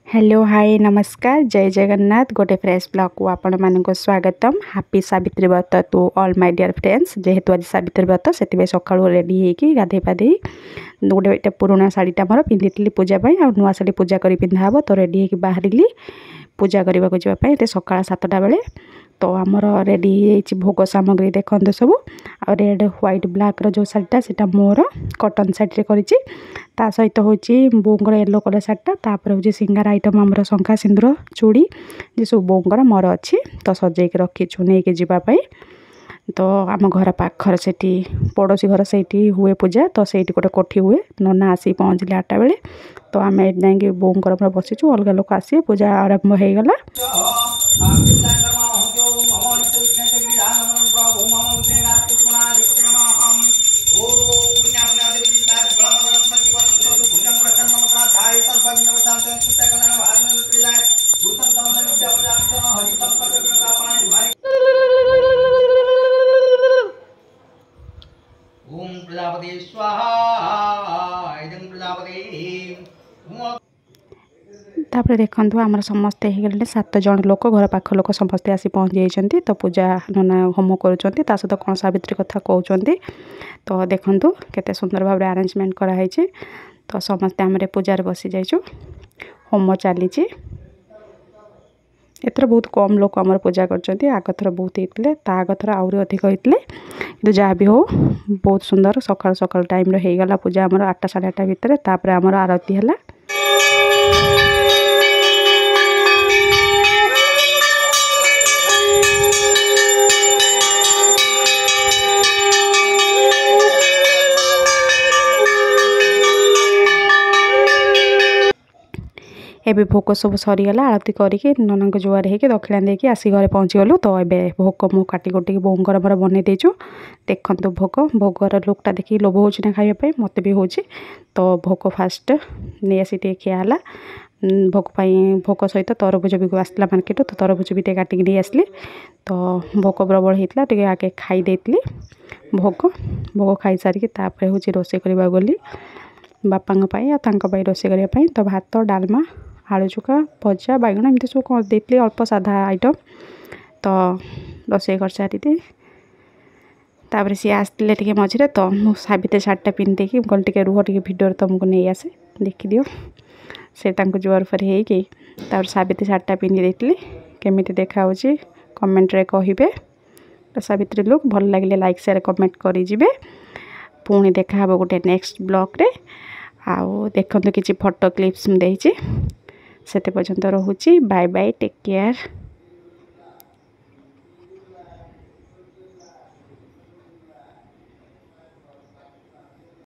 Hello hi नमस्कार जय जगन्नाथ गोटे फ्रेश ब्लॉग को आपण मानक स्वागतम happy Savitri Vrat to all my dear friends. जेहेतु आज सावित्री व्रत से सका रेडी होगी गाधे पाधे गोटे पुराणा शाढ़ीटा मोर पिंधि पूजापाई आ नुआ शाढ़ी पूजा कर पिंधा हे तो रेडी हो बाहर पूजा करने को जावाई सका 7टा बेले। तो आमर रेडी भोग सामग्री देखते सब आ रेड व्हाइट ब्लैक रो शाढ़ीटा से मोर कटन साइड कर सहित हूँ बोंगर येलो कलर शाढ़ीटा तापर हूँ सिंगार आइटम आमर शंखा सिंदूर चूड़ी जे सब बोंगर मोर अच्छी तो सजे रखीचु नहीं जावाई। तो आम घर पाखर से पड़ोशी घर से हुए पूजा तो से गोटे कोठी हुए नना आसी पहुँचले 8टा बेले। तो आम जाए बोंगर बसीचु अलग लोक आसे पूजा आरंभ हो गला। ओम प्रजापति स्वाहा इदं प्रजापति। तापर देखु आमर समस्ते हो गले 7 जन लोक घर पाख लोक समस्ते आसी पहुँची जाइए। तो पूजा नना होम करुँच सहित कौन सावित्री कथा कहते तो देखु केते सुंदर भाव आरेंजमेंट कराई। तो समस्ते आम पूजार बसी जाइचु होम चली एथर बहुत कम लोक आमर पूजा कर आग थर बहुत होते आग थर आहरी अधिक होते कि जहाँ भी हो बहुत सुंदर सकाल सकाल टाइम हो गला पूजा आमर 8टा साढ़े 8टा भितर तापर आमर आरती है। एबे भोग सब सरीगला आरती करके नना जुआर होकर दक्षिणा देके आसी घरे पहुँची गलु। तो ये भोग मु काटी कुटी बोंगर मोर बन देचु देखु भोग भोगर लुकटा देखिए लोभ हो खावाई मत भी हो। तो भोग फास्ट नहीं आसी खियाला भोग भोग सहित तरभुज भी आसला मार्केट तो तरभुज भी काटिक नहीं आसली। तो भोग प्रबल होता टे आगे खाई देती भोग भोग खाई सारिकी तापर हूँ रोषे करने गली बापा रोषे करने। तो भात डालमा आलू चुका भजा बैगण एमती सब कौन देती अल्प साधा आइटम तो रोषे कर सारी तापर सी आसते टे मझे। तो मुझे शाढ़ीटा पिंधे गल टे रुह टे भिडियो तुमको नहीं आसे देखी दियो से जुआर फर हो सावित्री शाढ़ीटा पिंधि देती केमी देखा कमेंट रे कहिबे। तो सावित्री लुक भल लगे लाइक शेयर कमेंट करें पुणी देखा गोटे नेक्स्ट ब्लॉग रे आउ देखते किसी फोटो क्लिप्स देती से पर्यंत रोची बाय बाय टेक केयर।